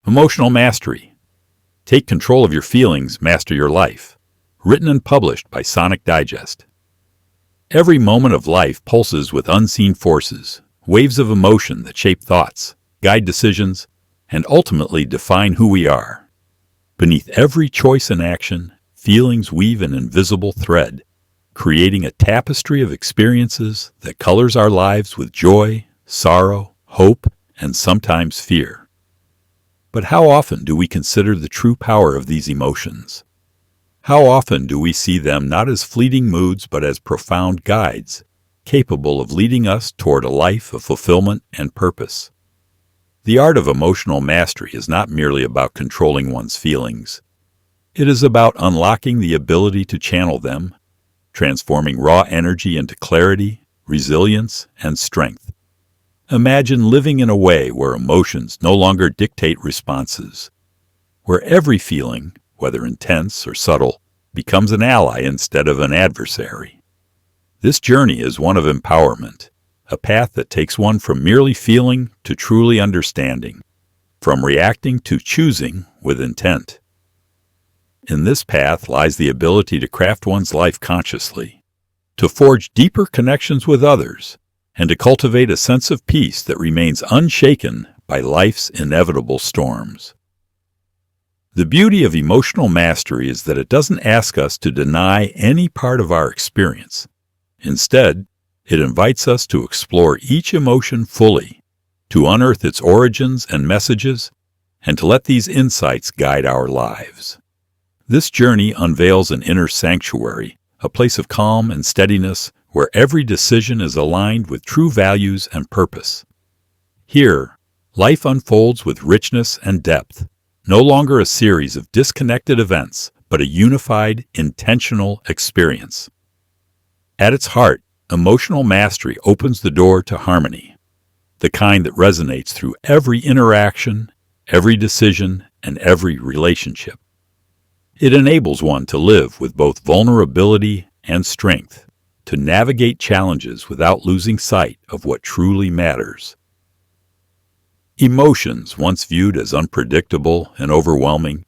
Emotional Mastery. Take control of your feelings, master your life. Written and published by Sonic Digest. Every moment of life pulses with unseen forces, waves of emotion that shape thoughts, guide decisions, and ultimately define who we are. Beneath every choice and action, feelings weave an invisible thread, creating a tapestry of experiences that colors our lives with joy, sorrow, hope, and sometimes fear. But how often do we consider the true power of these emotions? How often do we see them not as fleeting moods but as profound guides, capable of leading us toward a life of fulfillment and purpose? The art of emotional mastery is not merely about controlling one's feelings. It is about unlocking the ability to channel them, transforming raw energy into clarity, resilience, and strength. Imagine living in a way where emotions no longer dictate responses, where every feeling, whether intense or subtle, becomes an ally instead of an adversary. This journey is one of empowerment, a path that takes one from merely feeling to truly understanding, from reacting to choosing with intent. In this path lies the ability to craft one's life consciously, to forge deeper connections with others, and to cultivate a sense of peace that remains unshaken by life's inevitable storms. The beauty of emotional mastery is that it doesn't ask us to deny any part of our experience. Instead, it invites us to explore each emotion fully, to unearth its origins and messages, and to let these insights guide our lives. This journey unveils an inner sanctuary, a place of calm and steadiness where every decision is aligned with true values and purpose. Here, life unfolds with richness and depth, no longer a series of disconnected events, but a unified, intentional experience. At its heart, emotional mastery opens the door to harmony, the kind that resonates through every interaction, every decision, and every relationship. It enables one to live with both vulnerability and strength, to navigate challenges without losing sight of what truly matters. Emotions, once viewed as unpredictable and overwhelming,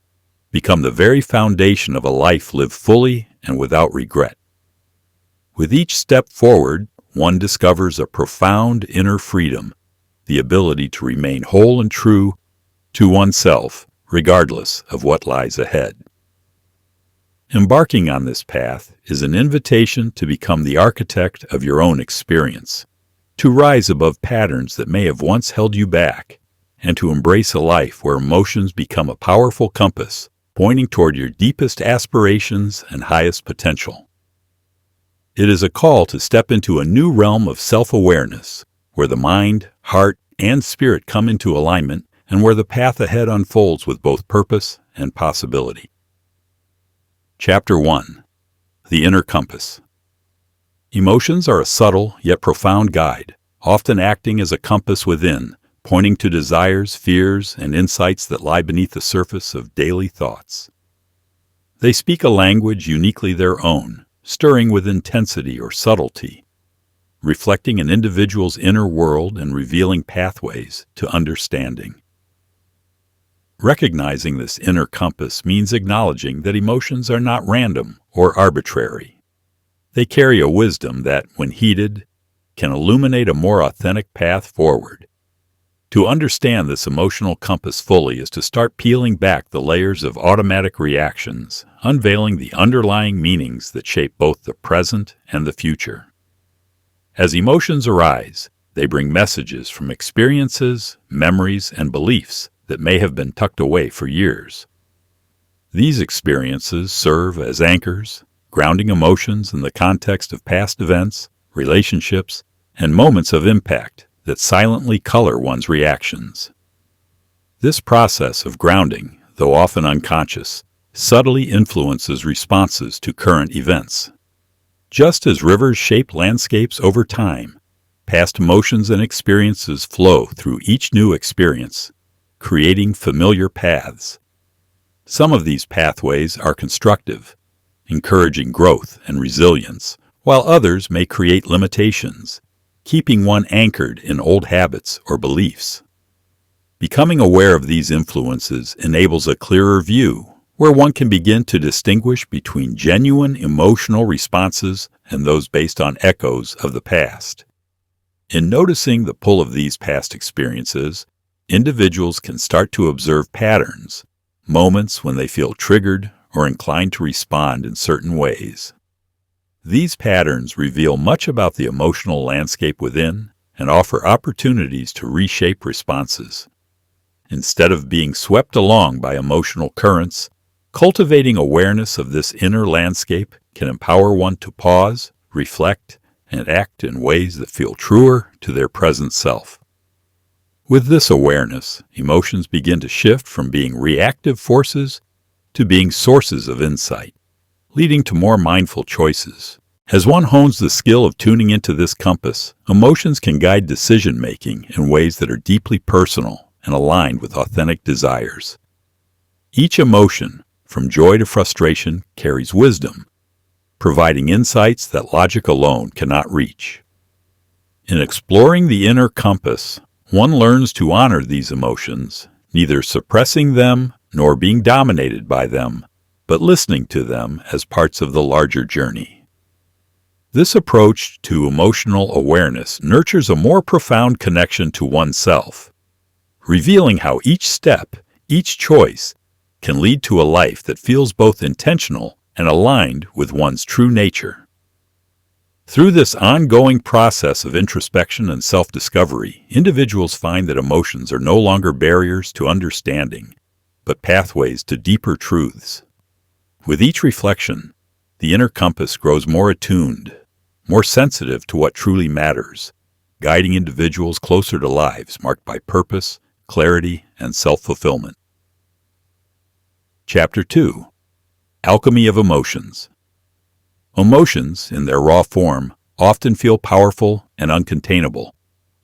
become the very foundation of a life lived fully and without regret. With each step forward, one discovers a profound inner freedom, the ability to remain whole and true to oneself, regardless of what lies ahead. Embarking on this path is an invitation to become the architect of your own experience, to rise above patterns that may have once held you back, and to embrace a life where emotions become a powerful compass, pointing toward your deepest aspirations and highest potential. It is a call to step into a new realm of self-awareness, where the mind, heart, and spirit come into alignment, and where the path ahead unfolds with both purpose and possibility. Chapter 1. The Inner Compass. Emotions are a subtle yet profound guide, often acting as a compass within, pointing to desires, fears, and insights that lie beneath the surface of daily thoughts. They speak a language uniquely their own, stirring with intensity or subtlety, reflecting an individual's inner world and revealing pathways to understanding. Recognizing this inner compass means acknowledging that emotions are not random or arbitrary. They carry a wisdom that, when heeded, can illuminate a more authentic path forward. To understand this emotional compass fully is to start peeling back the layers of automatic reactions, unveiling the underlying meanings that shape both the present and the future. As emotions arise, they bring messages from experiences, memories, and beliefs that may have been tucked away for years. These experiences serve as anchors, grounding emotions in the context of past events, relationships, and moments of impact that silently color one's reactions. This process of grounding, though often unconscious, subtly influences responses to current events. Just as rivers shape landscapes over time, past emotions and experiences flow through each new experience, creating familiar paths. Some of these pathways are constructive, encouraging growth and resilience, while others may create limitations, keeping one anchored in old habits or beliefs. Becoming aware of these influences enables a clearer view, where one can begin to distinguish between genuine emotional responses and those based on echoes of the past. In noticing the pull of these past experiences, individuals can start to observe patterns, moments when they feel triggered or inclined to respond in certain ways. These patterns reveal much about the emotional landscape within and offer opportunities to reshape responses. Instead of being swept along by emotional currents, cultivating awareness of this inner landscape can empower one to pause, reflect, and act in ways that feel truer to their present self. With this awareness, emotions begin to shift from being reactive forces to being sources of insight, leading to more mindful choices. As one hones the skill of tuning into this compass, emotions can guide decision-making in ways that are deeply personal and aligned with authentic desires. Each emotion, from joy to frustration, carries wisdom, providing insights that logic alone cannot reach. In exploring the inner compass, one learns to honor these emotions, neither suppressing them nor being dominated by them, but listening to them as parts of the larger journey. This approach to emotional awareness nurtures a more profound connection to oneself, revealing how each step, each choice, can lead to a life that feels both intentional and aligned with one's true nature. Through this ongoing process of introspection and self-discovery, individuals find that emotions are no longer barriers to understanding, but pathways to deeper truths. With each reflection, the inner compass grows more attuned, more sensitive to what truly matters, guiding individuals closer to lives marked by purpose, clarity, and self-fulfillment. Chapter 2. Alchemy of Emotions. Emotions, in their raw form, often feel powerful and uncontainable,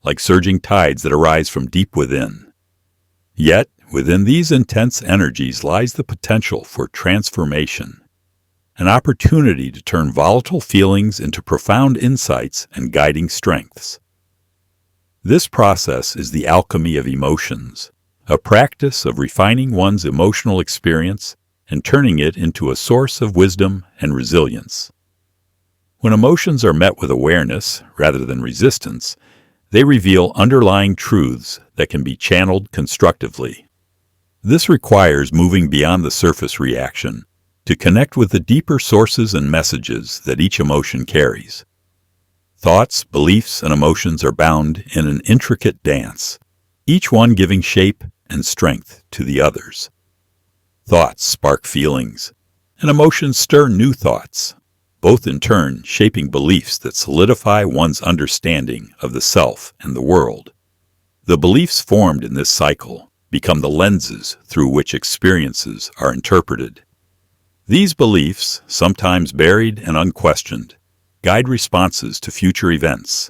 like surging tides that arise from deep within. Yet, within these intense energies lies the potential for transformation, an opportunity to turn volatile feelings into profound insights and guiding strengths. This process is the alchemy of emotions, a practice of refining one's emotional experience and turning it into a source of wisdom and resilience. When emotions are met with awareness rather than resistance, they reveal underlying truths that can be channeled constructively. This requires moving beyond the surface reaction to connect with the deeper sources and messages that each emotion carries. Thoughts, beliefs, and emotions are bound in an intricate dance, each one giving shape and strength to the others. Thoughts spark feelings, and emotions stir new thoughts, both in turn shaping beliefs that solidify one's understanding of the self and the world. The beliefs formed in this cycle become the lenses through which experiences are interpreted. These beliefs, sometimes buried and unquestioned, guide responses to future events.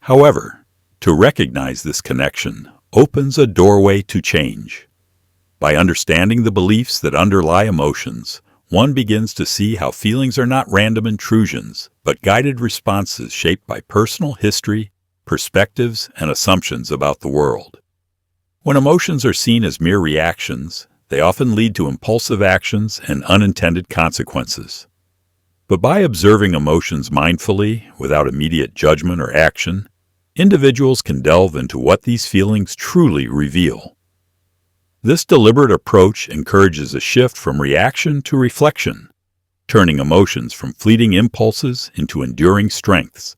However, to recognize this connection opens a doorway to change. By understanding the beliefs that underlie emotions, one begins to see how feelings are not random intrusions, but guided responses shaped by personal history, perspectives, and assumptions about the world. When emotions are seen as mere reactions, they often lead to impulsive actions and unintended consequences. But by observing emotions mindfully, without immediate judgment or action, individuals can delve into what these feelings truly reveal. This deliberate approach encourages a shift from reaction to reflection, turning emotions from fleeting impulses into enduring strengths.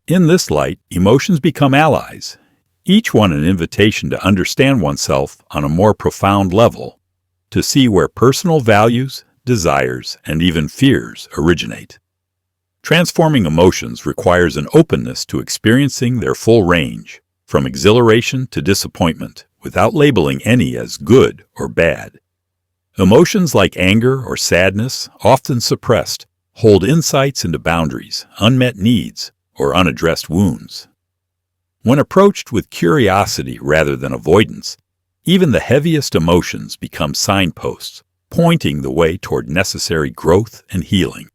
In this light, emotions become allies, each one an invitation to understand oneself on a more profound level, to see where personal values, desires, and even fears originate. Transforming emotions requires an openness to experiencing their full range, from exhilaration to disappointment, without labeling any as good or bad. Emotions like anger or sadness, often suppressed, hold insights into boundaries, unmet needs, or unaddressed wounds. When approached with curiosity rather than avoidance, even the heaviest emotions become signposts, pointing the way toward necessary growth and healing.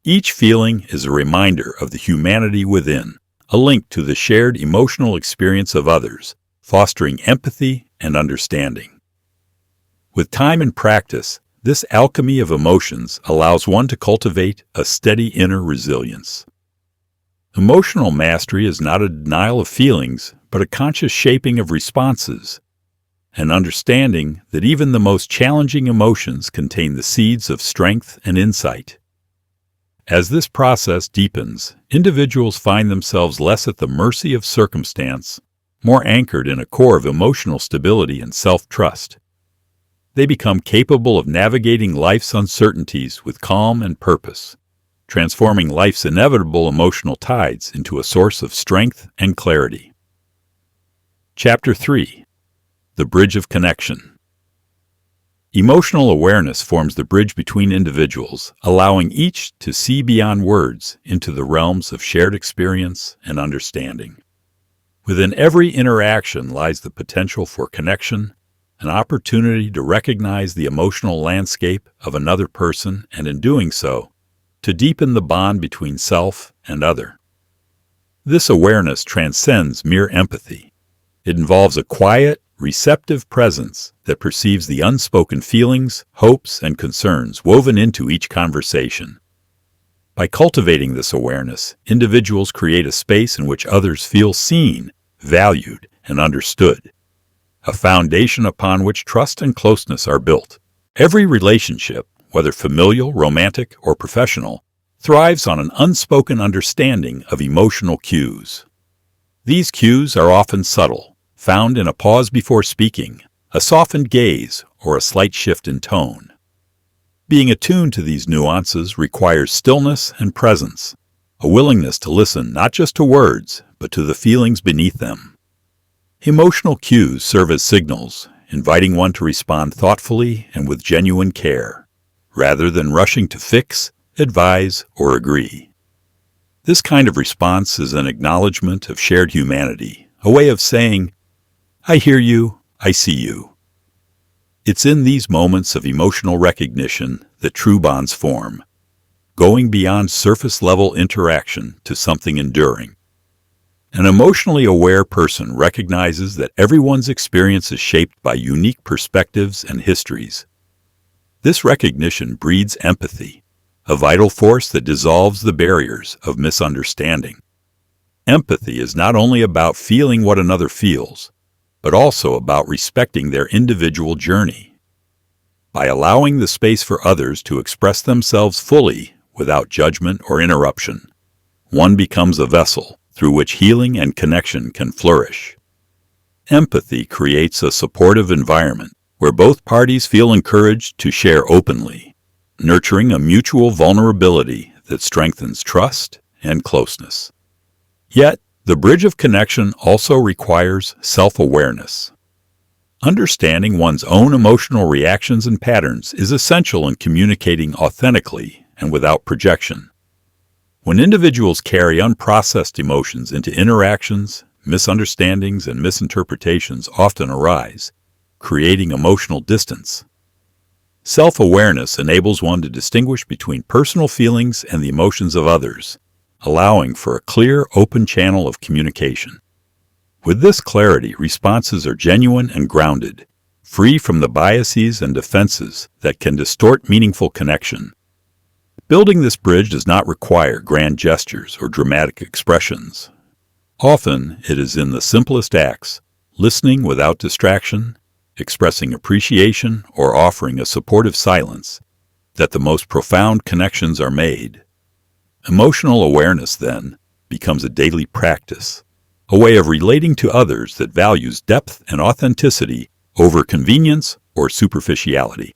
Each feeling is a reminder of the humanity within, a link to the shared emotional experience of others, fostering empathy and understanding. With time and practice, this alchemy of emotions allows one to cultivate a steady inner resilience. Emotional mastery is not a denial of feelings, but a conscious shaping of responses, an understanding that even the most challenging emotions contain the seeds of strength and insight. As this process deepens, individuals find themselves less at the mercy of circumstance, more anchored in a core of emotional stability and self-trust. They become capable of navigating life's uncertainties with calm and purpose, transforming life's inevitable emotional tides into a source of strength and clarity. Chapter 3. The Bridge of Connection. Emotional awareness forms the bridge between individuals, allowing each to see beyond words into the realms of shared experience and understanding. Within every interaction lies the potential for connection, an opportunity to recognize the emotional landscape of another person and, in doing so, to deepen the bond between self and other. This awareness transcends mere empathy. It involves a quiet, receptive presence that perceives the unspoken feelings, hopes, and concerns woven into each conversation. By cultivating this awareness, individuals create a space in which others feel seen, valued, and understood, a foundation upon which trust and closeness are built. Every relationship, whether familial, romantic, or professional, thrives on an unspoken understanding of emotional cues. These cues are often subtle, found in a pause before speaking, a softened gaze, or a slight shift in tone. Being attuned to these nuances requires stillness and presence, a willingness to listen not just to words, but to the feelings beneath them. Emotional cues serve as signals, inviting one to respond thoughtfully and with genuine care, rather than rushing to fix, advise, or agree. This kind of response is an acknowledgement of shared humanity, a way of saying, "I hear you, I see you." It's in these moments of emotional recognition that true bonds form, going beyond surface-level interaction to something enduring. An emotionally aware person recognizes that everyone's experience is shaped by unique perspectives and histories. This recognition breeds empathy, a vital force that dissolves the barriers of misunderstanding. Empathy is not only about feeling what another feels, but also about respecting their individual journey. By allowing the space for others to express themselves fully without judgment or interruption, one becomes a vessel through which healing and connection can flourish. Empathy creates a supportive environment where both parties feel encouraged to share openly, nurturing a mutual vulnerability that strengthens trust and closeness. Yet, the bridge of connection also requires self-awareness. Understanding one's own emotional reactions and patterns is essential in communicating authentically and without projection. When individuals carry unprocessed emotions into interactions, misunderstandings and misinterpretations often arise, creating emotional distance. Self-awareness enables one to distinguish between personal feelings and the emotions of others, allowing for a clear, open channel of communication. With this clarity, responses are genuine and grounded, free from the biases and defenses that can distort meaningful connection. Building this bridge does not require grand gestures or dramatic expressions. Often, it is in the simplest acts, listening without distraction, expressing appreciation, or offering a supportive silence, that the most profound connections are made. Emotional awareness, then, becomes a daily practice, a way of relating to others that values depth and authenticity over convenience or superficiality.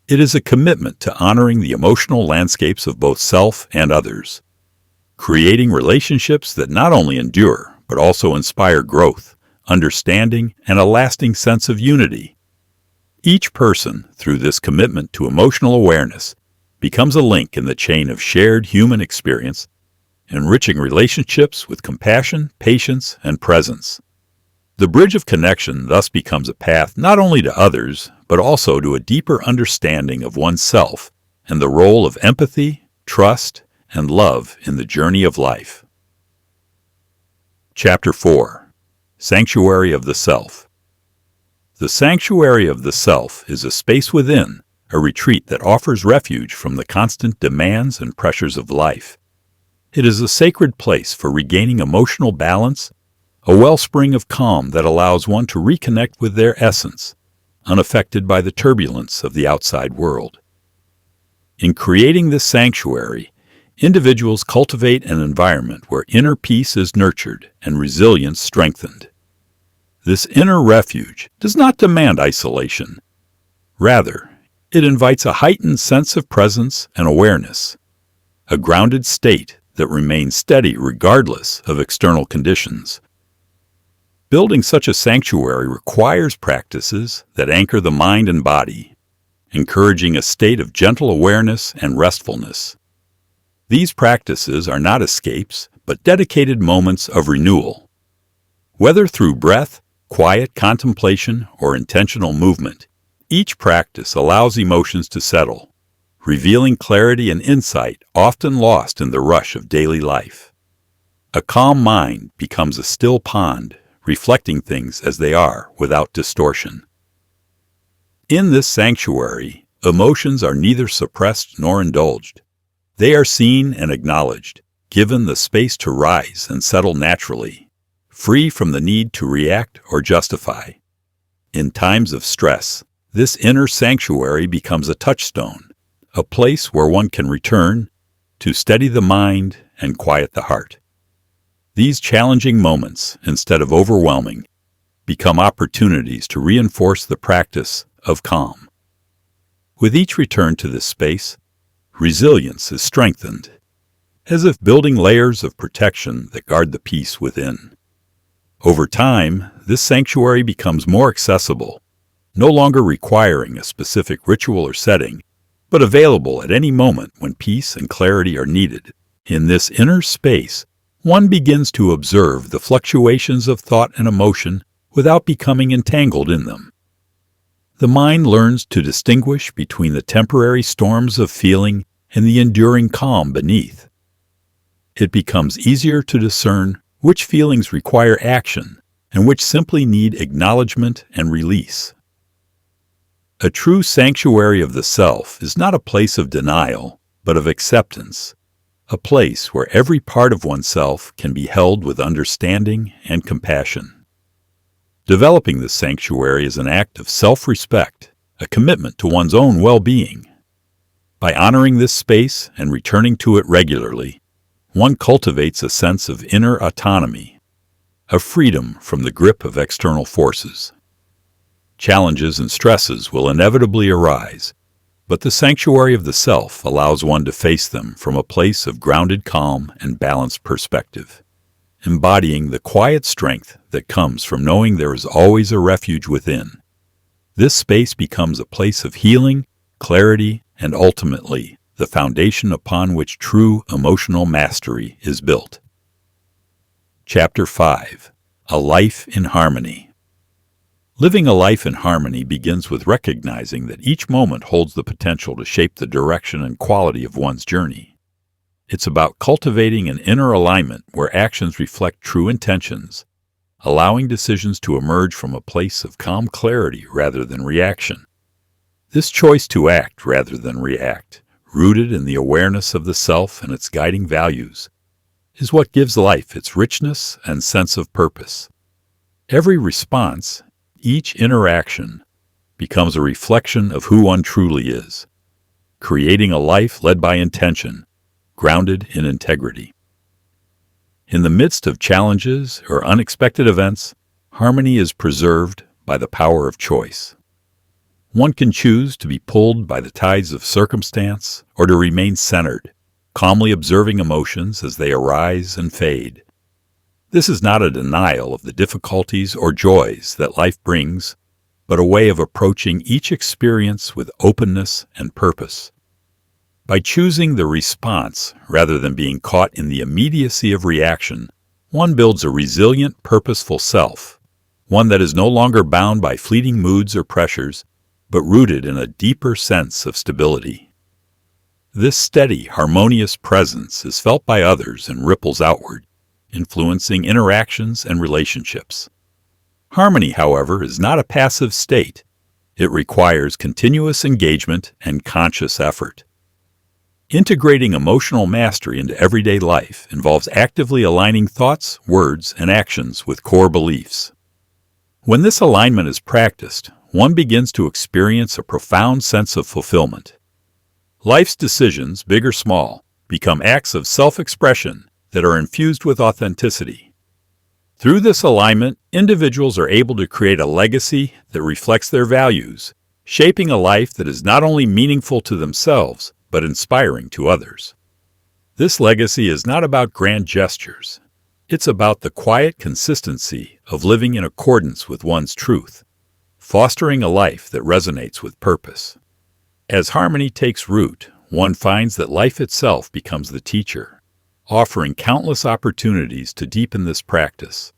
It is a commitment to honoring the emotional landscapes of both self and others, creating relationships that not only endure, but also inspire growth, understanding, and a lasting sense of unity. Each person, through this commitment to emotional awareness, becomes a link in the chain of shared human experience, enriching relationships with compassion, patience, and presence. The bridge of connection thus becomes a path not only to others, but also to a deeper understanding of oneself and the role of empathy, trust, and love in the journey of life. Chapter 4. Sanctuary of the Self. The sanctuary of the self is a space within, a retreat that offers refuge from the constant demands and pressures of life. It is a sacred place for regaining emotional balance, a wellspring of calm that allows one to reconnect with their essence, unaffected by the turbulence of the outside world. In creating this sanctuary, individuals cultivate an environment where inner peace is nurtured and resilience strengthened. This inner refuge does not demand isolation. Rather, it invites a heightened sense of presence and awareness, a grounded state that remains steady regardless of external conditions. Building such a sanctuary requires practices that anchor the mind and body, encouraging a state of gentle awareness and restfulness. These practices are not escapes, but dedicated moments of renewal. Whether through breath, quiet contemplation, or intentional movement, each practice allows emotions to settle, revealing clarity and insight often lost in the rush of daily life. A calm mind becomes a still pond, reflecting things as they are without distortion. In this sanctuary, emotions are neither suppressed nor indulged. They are seen and acknowledged, given the space to rise and settle naturally, free from the need to react or justify. In times of stress, this inner sanctuary becomes a touchstone, a place where one can return to steady the mind and quiet the heart. These challenging moments, instead of overwhelming, become opportunities to reinforce the practice of calm. With each return to this space, resilience is strengthened, as if building layers of protection that guard the peace within. Over time, this sanctuary becomes more accessible, no longer requiring a specific ritual or setting, but available at any moment when peace and clarity are needed. In this inner space, one begins to observe the fluctuations of thought and emotion without becoming entangled in them. The mind learns to distinguish between the temporary storms of feeling and the enduring calm beneath. It becomes easier to discern which feelings require action and which simply need acknowledgement and release. A true sanctuary of the self is not a place of denial, but of acceptance, a place where every part of oneself can be held with understanding and compassion. Developing this sanctuary is an act of self-respect, a commitment to one's own well-being. By honoring this space and returning to it regularly, one cultivates a sense of inner autonomy, a freedom from the grip of external forces. Challenges and stresses will inevitably arise, but the sanctuary of the self allows one to face them from a place of grounded calm and balanced perspective, embodying the quiet strength that comes from knowing there is always a refuge within. This space becomes a place of healing, clarity, and ultimately, the foundation upon which true emotional mastery is built. Chapter 5. A Life in Harmony. Living a life in harmony begins with recognizing that each moment holds the potential to shape the direction and quality of one's journey. It's about cultivating an inner alignment where actions reflect true intentions, allowing decisions to emerge from a place of calm clarity rather than reaction. This choice to act rather than react, rooted in the awareness of the self and its guiding values, is what gives life its richness and sense of purpose. Every response, each interaction, becomes a reflection of who one truly is, creating a life led by intention, grounded in integrity. In the midst of challenges or unexpected events, harmony is preserved by the power of choice. One can choose to be pulled by the tides of circumstance or to remain centered, calmly observing emotions as they arise and fade. This is not a denial of the difficulties or joys that life brings, but a way of approaching each experience with openness and purpose. By choosing the response rather than being caught in the immediacy of reaction, one builds a resilient, purposeful self, one that is no longer bound by fleeting moods or pressures, but rooted in a deeper sense of stability. This steady, harmonious presence is felt by others and ripples outward, influencing interactions and relationships. Harmony, however, is not a passive state. It requires continuous engagement and conscious effort. Integrating emotional mastery into everyday life involves actively aligning thoughts, words, and actions with core beliefs. When this alignment is practiced, one begins to experience a profound sense of fulfillment. Life's decisions, big or small, become acts of self-expression that are infused with authenticity. Through this alignment, individuals are able to create a legacy that reflects their values, shaping a life that is not only meaningful to themselves, but inspiring to others. This legacy is not about grand gestures. It's about the quiet consistency of living in accordance with one's truth, fostering a life that resonates with purpose. As harmony takes root, one finds that life itself becomes the teacher, offering countless opportunities to deepen this practice.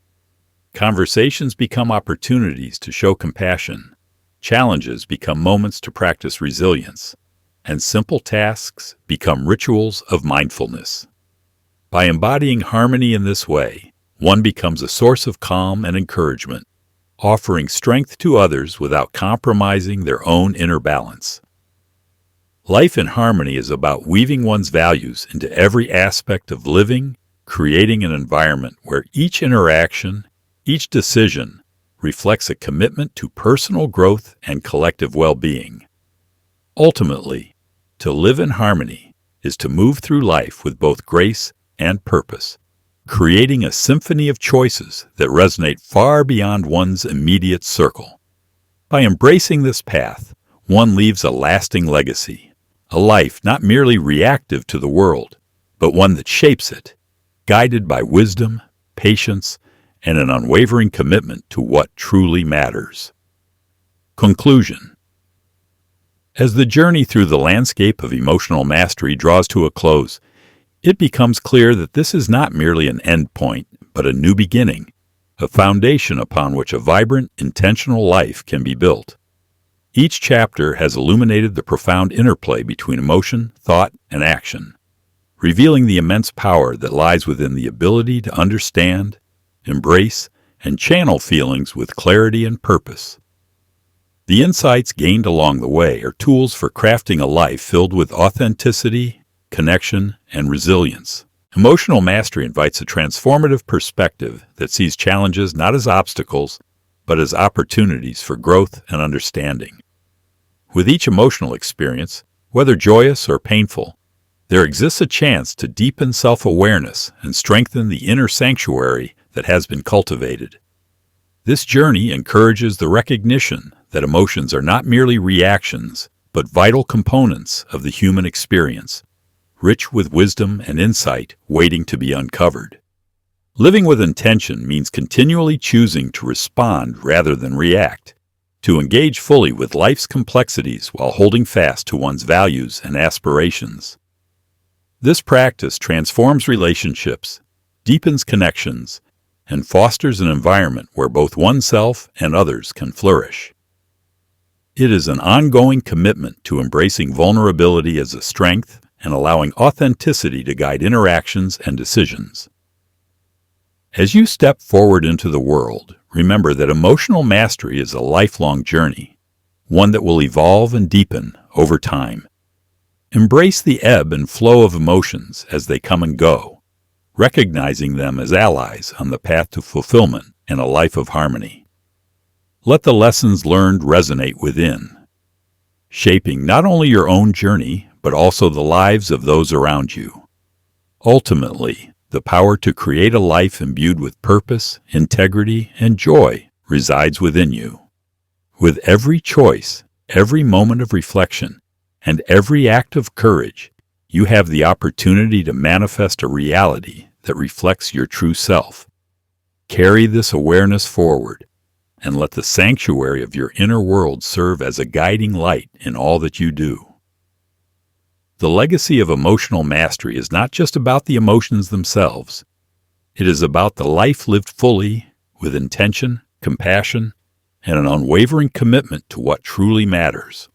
Conversations become opportunities to show compassion, challenges become moments to practice resilience, and simple tasks become rituals of mindfulness. By embodying harmony in this way, one becomes a source of calm and encouragement, offering strength to others without compromising their own inner balance. Life in harmony is about weaving one's values into every aspect of living, creating an environment where each interaction, each decision, reflects a commitment to personal growth and collective well-being. Ultimately, to live in harmony is to move through life with both grace and purpose, creating a symphony of choices that resonate far beyond one's immediate circle. By embracing this path, one leaves a lasting legacy, a life not merely reactive to the world, but one that shapes it, guided by wisdom, patience, and an unwavering commitment to what truly matters. Conclusion. As the journey through the landscape of emotional mastery draws to a close, it becomes clear that this is not merely an end point, but a new beginning, a foundation upon which a vibrant, intentional life can be built. Each chapter has illuminated the profound interplay between emotion, thought, and action, revealing the immense power that lies within the ability to understand, embrace, and channel feelings with clarity and purpose. The insights gained along the way are tools for crafting a life filled with authenticity, connection, and resilience. Emotional mastery invites a transformative perspective that sees challenges not as obstacles, but as opportunities for growth and understanding. With each emotional experience, whether joyous or painful, there exists a chance to deepen self-awareness and strengthen the inner sanctuary that has been cultivated. This journey encourages the recognition that emotions are not merely reactions, but vital components of the human experience, rich with wisdom and insight waiting to be uncovered. Living with intention means continually choosing to respond rather than react, to engage fully with life's complexities while holding fast to one's values and aspirations. This practice transforms relationships, deepens connections, and fosters an environment where both oneself and others can flourish. It is an ongoing commitment to embracing vulnerability as a strength and allowing authenticity to guide interactions and decisions. As you step forward into the world, remember that emotional mastery is a lifelong journey, one that will evolve and deepen over time. Embrace the ebb and flow of emotions as they come and go, recognizing them as allies on the path to fulfillment and a life of harmony. Let the lessons learned resonate within, shaping not only your own journey, but also the lives of those around you. Ultimately, the power to create a life imbued with purpose, integrity, and joy resides within you. With every choice, every moment of reflection, and every act of courage, you have the opportunity to manifest a reality that reflects your true self. Carry this awareness forward, and let the sanctuary of your inner world serve as a guiding light in all that you do. The legacy of emotional mastery is not just about the emotions themselves. It is about the life lived fully, with intention, compassion, and an unwavering commitment to what truly matters.